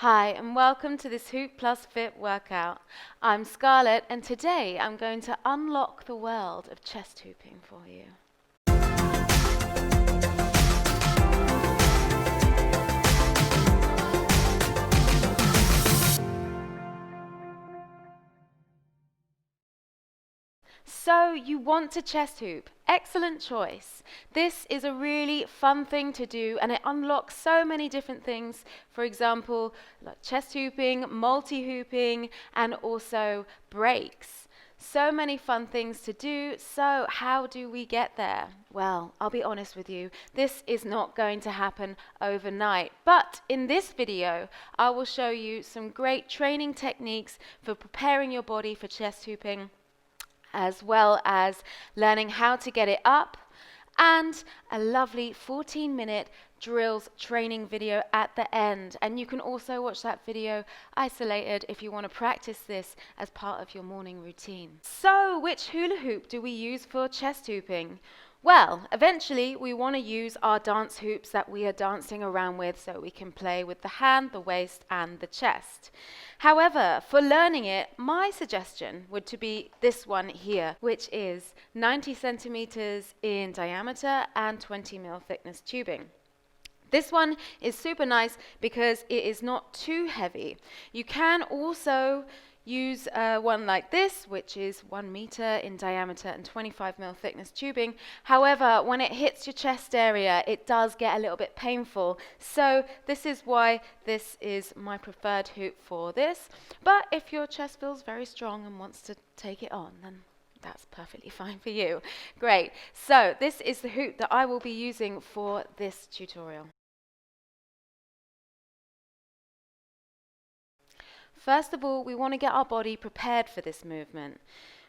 Hi, and welcome to this Hoop Plus Fit workout. I'm Scarlett, and today I'm going to unlock the world of chest hooping for you. So you want to chest hoop. Excellent choice. This is a really fun thing to do, and it unlocks so many different things. For example, like chest hooping, multi-hooping, and also breaks. So many fun things to do. So how do we get there? Well, I'll be honest with you, this is not going to happen overnight. But in this video, I will show you some great training techniques for preparing your body for chest hooping, as well as learning how to get it up, and a lovely 14-minute drills training video at the end. And you can also watch that video isolated if you want to practice this as part of your morning routine. So, which hula hoop do we use for chest hooping? Well, eventually we want to use our dance hoops that we are dancing around with, so we can play with the hand, the waist, and the chest. However, for learning it, my suggestion would to be this one here, which is 90 centimeters in diameter and 20 mil thickness tubing. This one is super nice because it is not too heavy. You can also use one like this, which is 1 meter in diameter and 25 mil thickness tubing. However, when it hits your chest area, it does get a little bit painful. So this is why this is my preferred hoop for this. But if your chest feels very strong and wants to take it on, then that's perfectly fine for you. Great. So this is the hoop that I will be using for this tutorial. First of all, we want to get our body prepared for this movement.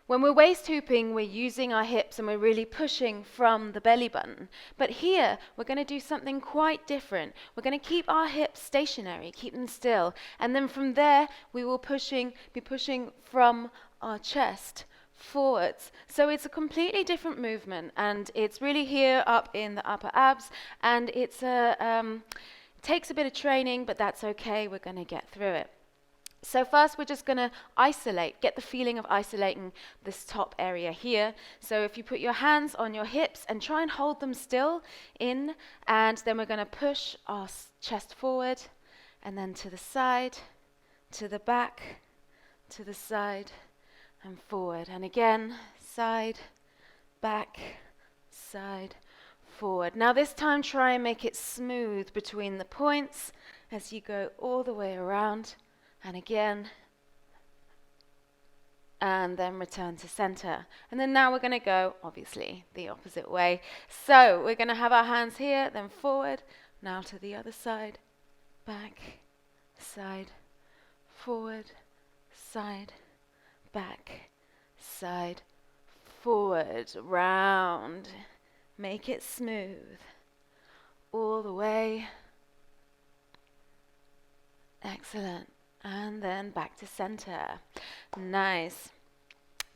When we're waist hooping, we're using our hips and we're really pushing from the belly button. But here, we're going to do something quite different. We're going to keep our hips stationary, keep them still. And then from there, we will be pushing from our chest forwards. So it's a completely different movement, and it's really here up in the upper abs, and it takes a bit of training, but that's okay. We're going to get through it. So first we're just going to get the feeling of isolating this top area here. So if you put your hands on your hips and try and hold them still in, and then we're going to push our chest forward, and then to the side, to the back, to the side, and forward. And again, side, back, side, forward. Now this time try and make it smooth between the points as you go all the way around. And again, and then return to center. And then now we're going to go, obviously, the opposite way. So we're going to have our hands here, then forward, now to the other side, back, side, forward, side, back, side, forward, round. Make it smooth all the way. Excellent. And then back to center. Nice.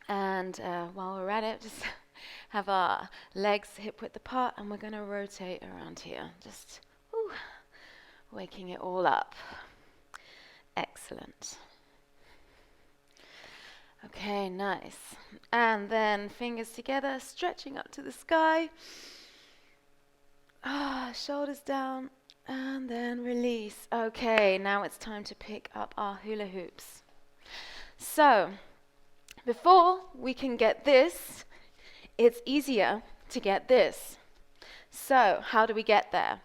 And while we're at it, just have our legs hip width apart, and we're going to rotate around here. Just waking it all up. Excellent. Okay, nice. And then fingers together, stretching up to the sky. Shoulders down. And then release. Okay, now it's time to pick up our hula hoops. So, before we can get this, it's easier to get this. So, how do we get there?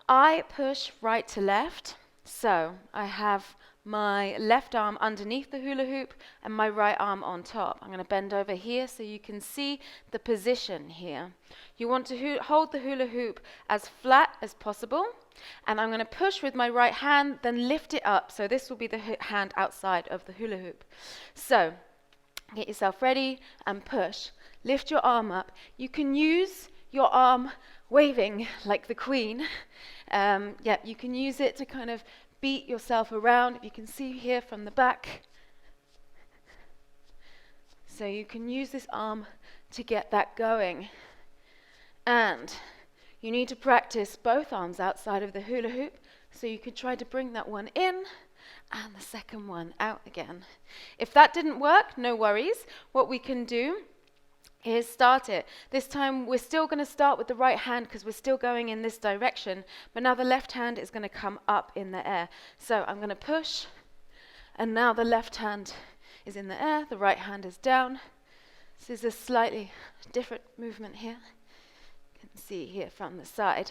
I push right to left. So, I have my left arm underneath the hula hoop and my right arm on top. I'm going to bend over here so you can see the position here. You want to hold the hula hoop as flat as possible. And I'm going to push with my right hand, then lift it up. So this will be the hand outside of the hula hoop. So get yourself ready and push. Lift your arm up. You can use your arm waving like the queen. You can use it to kind of beat yourself around. If you can see here from the back. So you can use this arm to get that going. And you need to practice both arms outside of the hula hoop So you could try to bring that one in and the second one out again. If that didn't work, no worries. What we can do is start it. This time we're still going to start with the right hand because we're still going in this direction, but now the left hand is going to come up in the air. So I'm going to push, and now the left hand is in the air, the right hand is down. This is a slightly different movement here. You can see here from the side.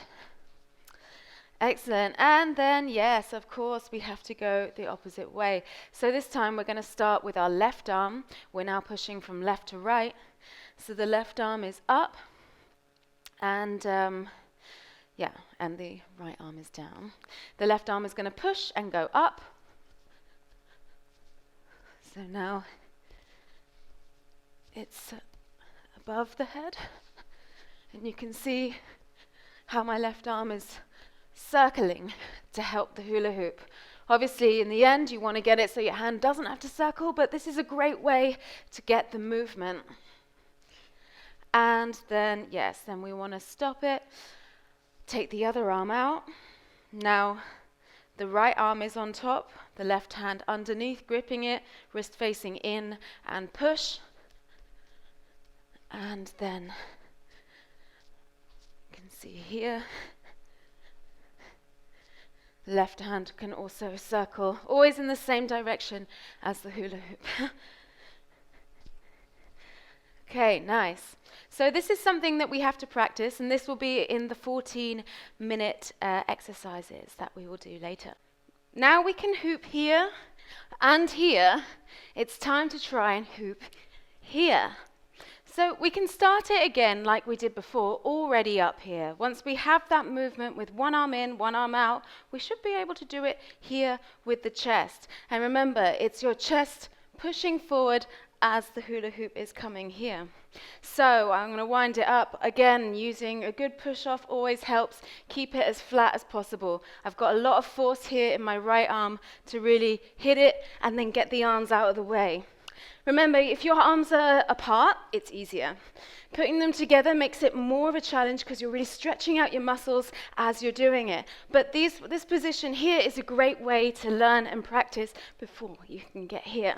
Excellent. And then, yes, of course, we have to go the opposite way. So this time we're going to start with our left arm. We're now pushing from left to right. So the left arm is up, and and the right arm is down. The left arm is going to push and go up. So now it's above the head, and you can see how my left arm is circling to help the hula hoop. Obviously, in the end, you want to get it so your hand doesn't have to circle, but this is a great way to get the movement. And then, yes, then we want to stop it. Take the other arm out. Now, the right arm is on top, the left hand underneath, gripping it, wrist facing in, and push. And then, you can see here, left hand can also circle, always in the same direction as the hula hoop. Okay, nice. So this is something that we have to practice, and this will be in the 14-minute exercises that we will do later. Now we can hoop here and here. It's time to try and hoop here. So we can start it again like we did before, already up here. Once we have that movement with one arm in, one arm out, we should be able to do it here with the chest. And remember, it's your chest pushing forward as the hula hoop is coming here. So I'm going to wind it up again, using a good push off always helps. Keep it as flat as possible. I've got a lot of force here in my right arm to really hit it and then get the arms out of the way. Remember, if your arms are apart, it's easier. Putting them together makes it more of a challenge because you're really stretching out your muscles as you're doing it. But this position here is a great way to learn and practice before you can get here.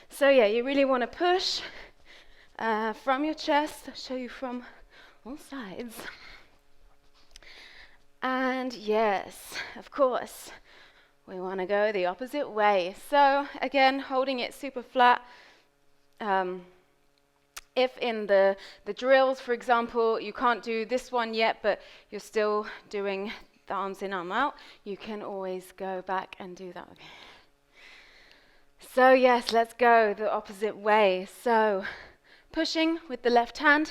So yeah, you really want to push from your chest. I'll show you from all sides. And yes, of course, we want to go the opposite way. So again, holding it super flat. If in the drills, for example, you can't do this one yet, but you're still doing the arms in, arm out, you can always go back and do that. So yes, let's go the opposite way. So pushing with the left hand,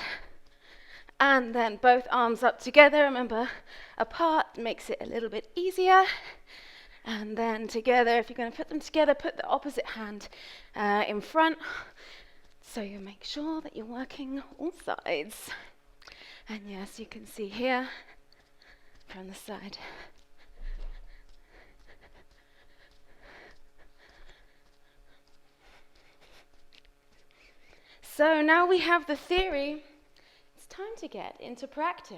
and then both arms up together. Remember, apart makes it a little bit easier. And then together, if you're going to put them together, put the opposite hand in front. So you make sure that you're working all sides. And yes, you can see here from the side. So now we have the theory. It's time to get into practice.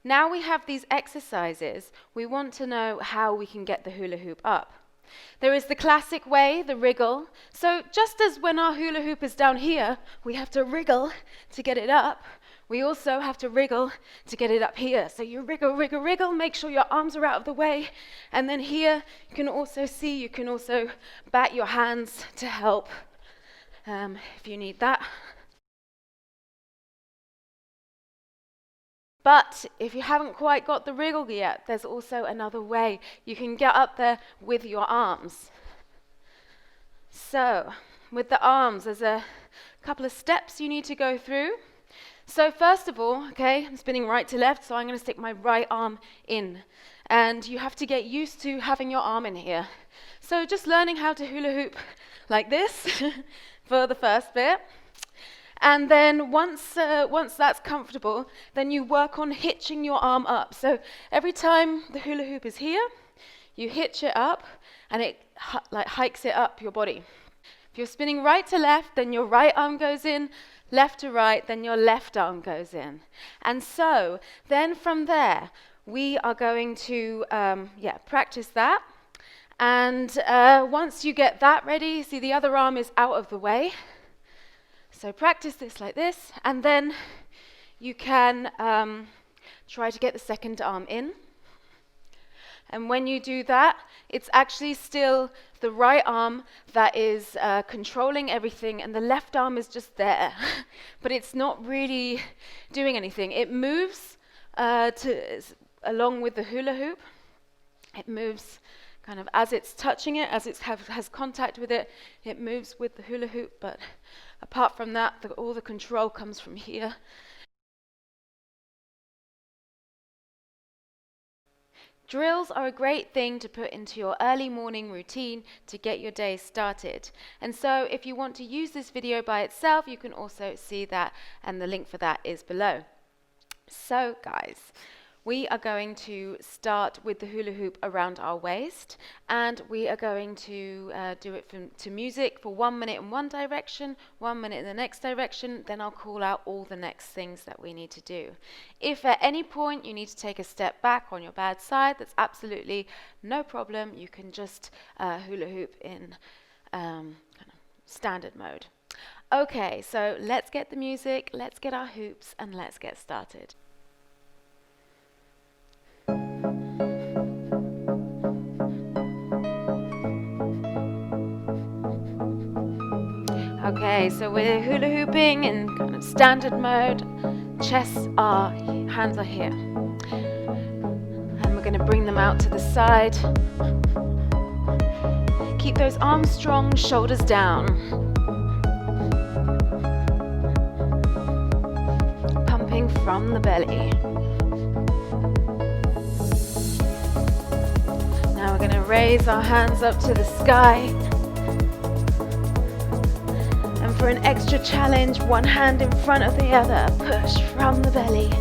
Now we have these exercises, we want to know how we can get the hula hoop up. There is the classic way, the wriggle. So just as when our hula hoop is down here, we have to wriggle to get it up, we also have to wriggle to get it up here. So you wriggle, wriggle, wriggle, make sure your arms are out of the way. And then here, you can also see, you can also bat your hands to help if you need that. But if you haven't quite got the wriggle yet, there's also another way. You can get up there with your arms. So, with the arms, there's a couple of steps you need to go through. So first of all, okay, I'm spinning right to left, so I'm going to stick my right arm in. And you have to get used to having your arm in here. So just learning how to hula hoop like this for the first bit. And then once that's comfortable, then you work on hitching your arm up. So every time the hula hoop is here, you hitch it up, and it hikes it up your body. If you're spinning right to left, then your right arm goes in, left to right, then your left arm goes in. And so, then from there, we are going to practice that. And once you get that ready, see the other arm is out of the way. So practice this like this, and then you can try to get the second arm in. And when you do that, it's actually still the right arm that is controlling everything, and the left arm is just there. But it's not really doing anything. It moves along with the hula hoop. It moves kind of as it's touching it, as it has contact with it, it moves with the hula hoop. But apart from that, all the control comes from here. Drills are a great thing to put into your early morning routine to get your day started. And so if you want to use this video by itself, you can also see that, and the link for that is below. So guys, we are going to start with the hula hoop around our waist, and we are going to do it to music for 1 minute in one direction, 1 minute in the next direction, then I'll call out all the next things that we need to do. If at any point you need to take a step back on your bad side, that's absolutely no problem. You can just hula hoop in kind of standard mode. Okay, so let's get the music, let's get our hoops, and let's get started. Okay, so we're hula hooping in kind of standard mode. Hands are here. And we're going to bring them out to the side. Keep those arms strong, shoulders down. Pumping from the belly. Now we're going to raise our hands up to the sky. For an extra challenge, one hand in front of the other, push from the belly.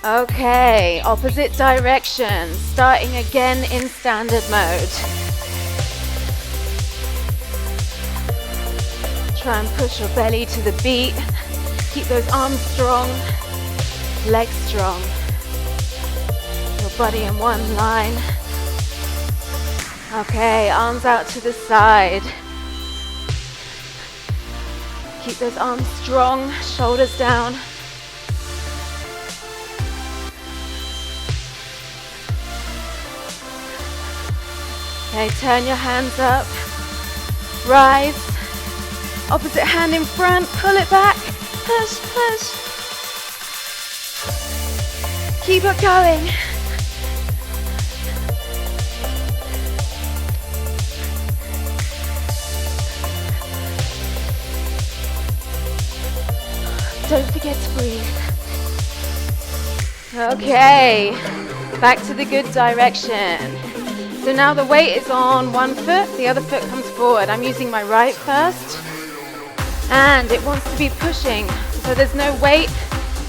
Okay, opposite direction, starting again in standard mode. Try and push your belly to the beat. Keep those arms strong, legs strong. Your body in one line. Okay, arms out to the side. Keep those arms strong, shoulders down. Okay, turn your hands up, rise, opposite hand in front, pull it back, push, push. Keep it going. Don't forget to breathe. Okay, back to the good direction. So now the weight is on one foot, the other foot comes forward. I'm using my right first, and it wants to be pushing. So there's no weight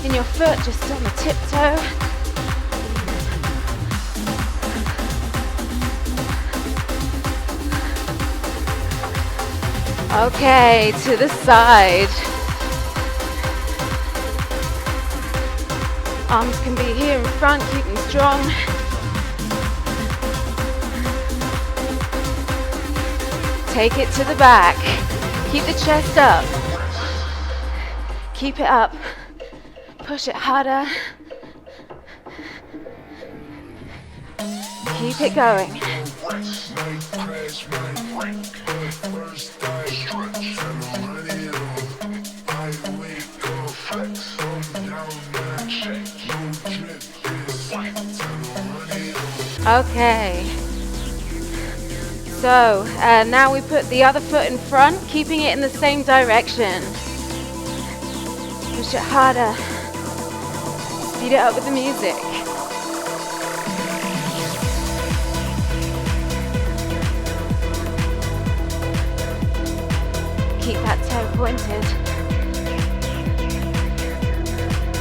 in your foot, just on the tiptoe. Okay, to the side. Arms can be here in front, keep them strong. Take it to the back. Keep the chest up. Keep it up. Push it harder. Keep it going. Okay. So now we put the other foot in front, keeping it in the same direction. Push it harder. Speed it up with the music. toe pointed.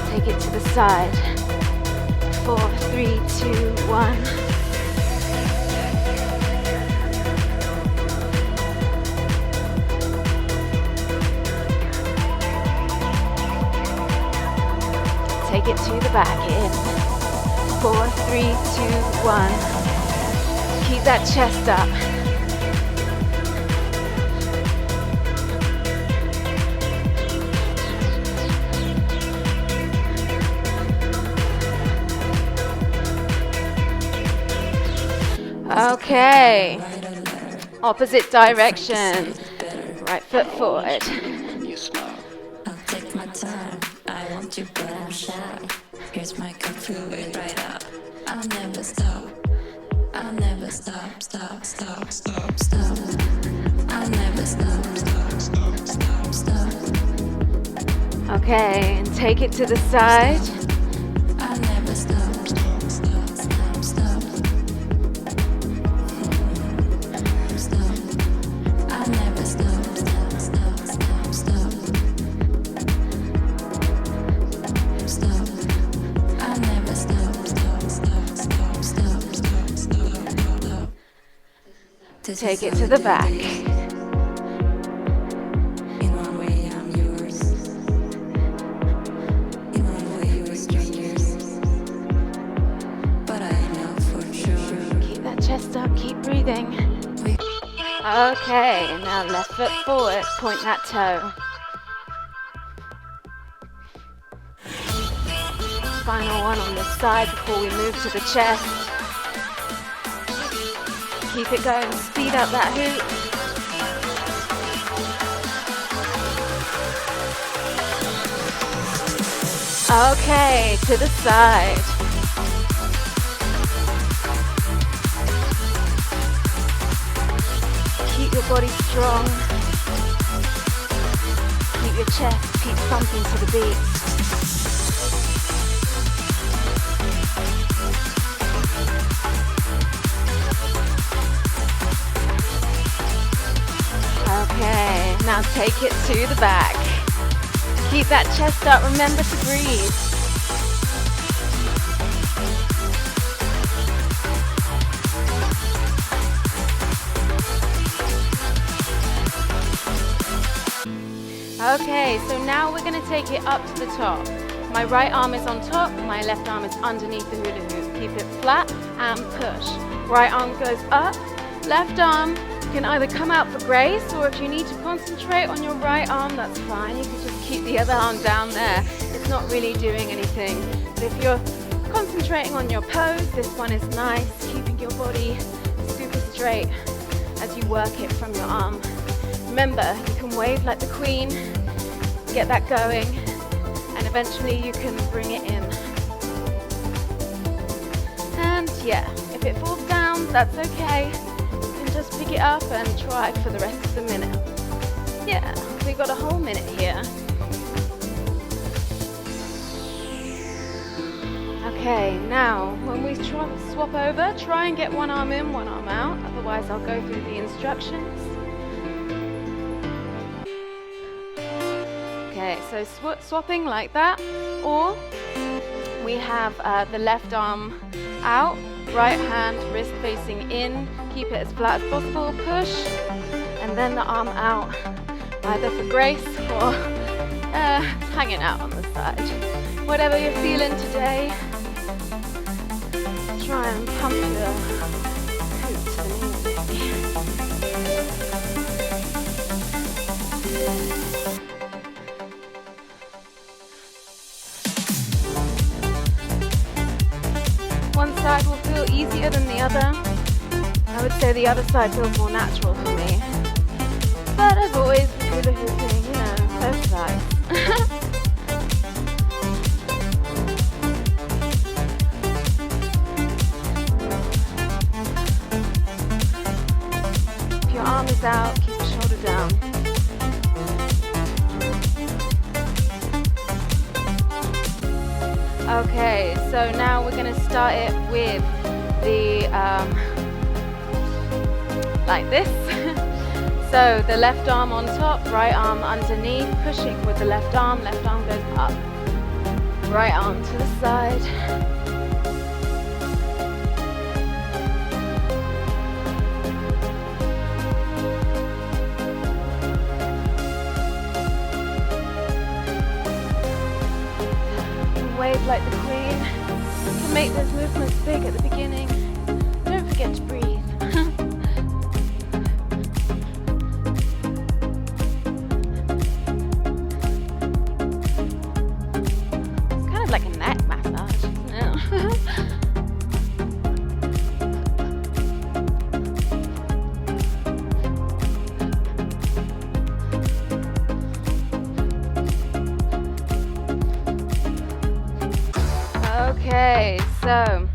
Take it to the side. 4, 3, 2, 1. Take it to the back in. 4, 3, 2, 1. Keep that chest up. Okay. Opposite direction. Right foot forward. I'll take my time. I want you, but I'm shy. Here's my cup, fill it right up. I'll never stop. I'll never stop, stop, stop, stop, stop. I'll never stop, stop, stop, stop, stop. Okay, and take it to the side. I'll never stop, stop, stop, stop, stop. Stop. I'll never stop, stop, stop, stop, stop. Stop. I'll never stop, stop, stop, stop, stop, stop, stop, stop. Take it to the back. In one way I'm yours. In one way we're strangers. But I know for sure. Keep that chest up, keep breathing. Okay, now left foot forward, point that toe. Final one on this side before we move to the chest. Keep it going, speed up that hoop. Okay, to the side. Keep your body strong. Keep your chest, keep thumping to the beat. Okay, now take it to the back. Keep that chest up, remember to breathe. Okay, so now we're going to take it up to the top. My right arm is on top, my left arm is underneath the hula hoop. Keep it flat and push. Right arm goes up, left arm can either come out for grace, or if you need to concentrate on your right arm, that's fine. You can just keep the other arm down there. It's not really doing anything. But if you're concentrating on your pose, this one is nice, keeping your body super straight as you work it from your arm. Remember, you can wave like the queen, get that going, and eventually you can bring it in. And yeah, if it falls down, that's okay. Just pick it up and try for the rest of the minute. Yeah, we've got a whole minute here. Okay, now when we swap over, try and get one arm in, one arm out. Otherwise, I'll go through the instructions. Okay, so swapping like that, or we have the left arm out, right hand, wrist facing in. Keep it as flat as possible, push, and then the arm out, either for grace or hanging out on the side. Whatever you're feeling today, try and pump your hoop to the music. One side will feel easier than the other. I would say the other side feels more natural for me. But as always, with hula hooping, you know, both sides. If your arm is out, keep your shoulder down. Okay, so now we're going to start it with the like this. So the left arm on top, right arm underneath, pushing with the left arm goes up. Right arm to the side. Wave like the queen. You can make those movements big at the beginning. Don't forget to breathe. It's kind of like a neck massage, isn't it? Okay, so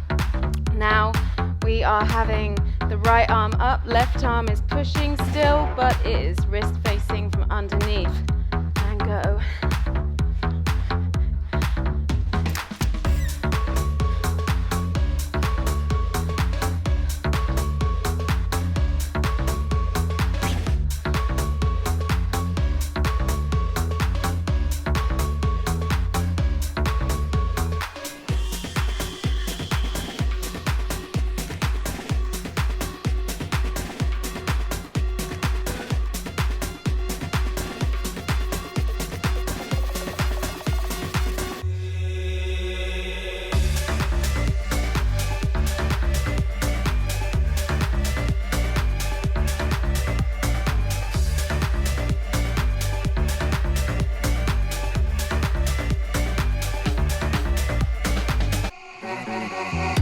now we are having the right arm up, left arm is pushing still, but it is wrist facing from underneath. And go.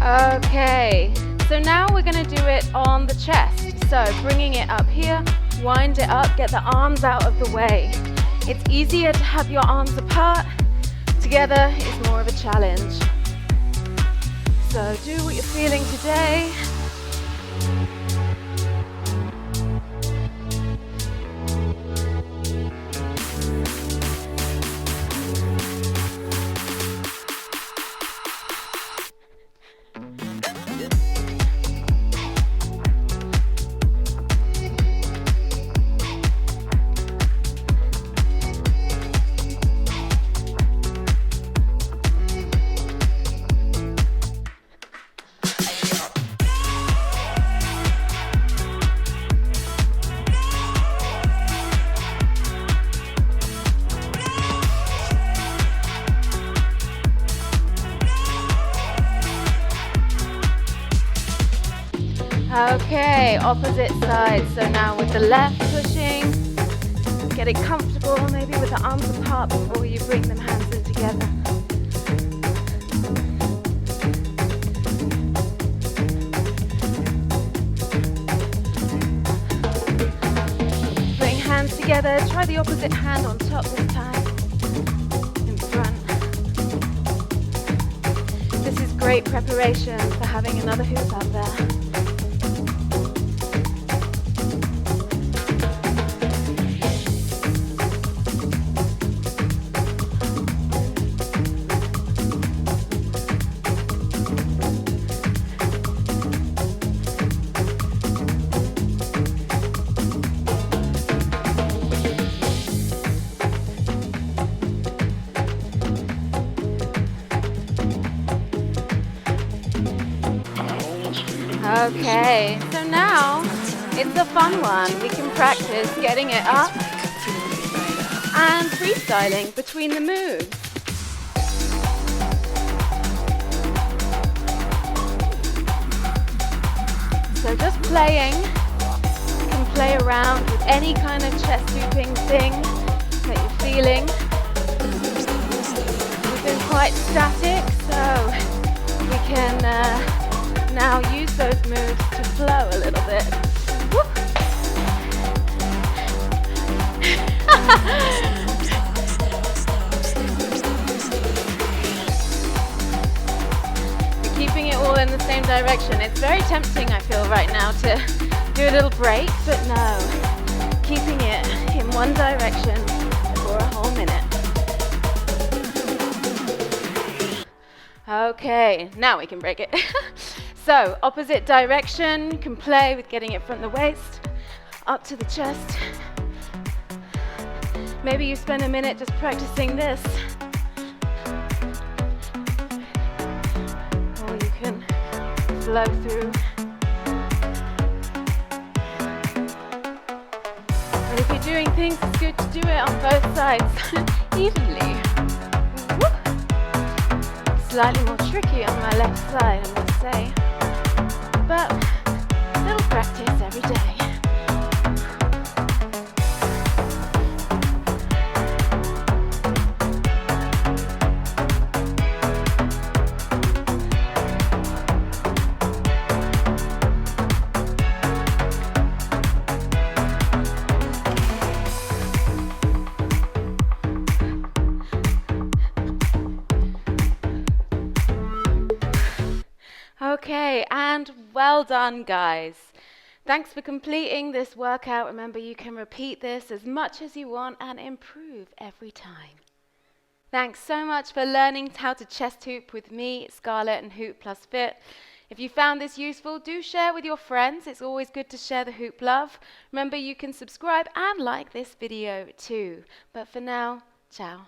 Okay, so now we're going to do it on the chest. So bringing it up here, wind it up, get the arms out of the way. It's easier to have your arms apart. Together is more of a challenge. So do what you're feeling today. Okay, opposite side. So now with the left pushing, getting comfortable, maybe with the arms apart before you bring them hands in together. Bring hands together, try the opposite hand on top this time, in front. This is great preparation for having another hoop out there. Okay, so now it's a fun one. We can practice getting it up and freestyling between the moves. So just playing. You can play around with any kind of chest looping thing that you're feeling. We've been quite static, so we can now use those moves to flow a little bit. We're keeping it all in the same direction. It's very tempting, I feel, right now to do a little break, but no. Keeping it in one direction for a whole minute. Okay, now we can break it. So, opposite direction, you can play with getting it from the waist. up to the chest. Maybe you spend a minute just practicing this. Or you can flow through. And if you're doing things, it's good to do it on both sides evenly. Woo. Slightly more tricky on my left side, I must say. But little practice every day. Okay, and well done, guys. Thanks for completing this workout. Remember, you can repeat this as much as you want and improve every time. Thanks so much for learning how to chest hoop with me, Scarlett, and Hoop Plus Fit. If you found this useful, do share with your friends. It's always good to share the hoop love. Remember, you can subscribe and like this video too. But for now, ciao.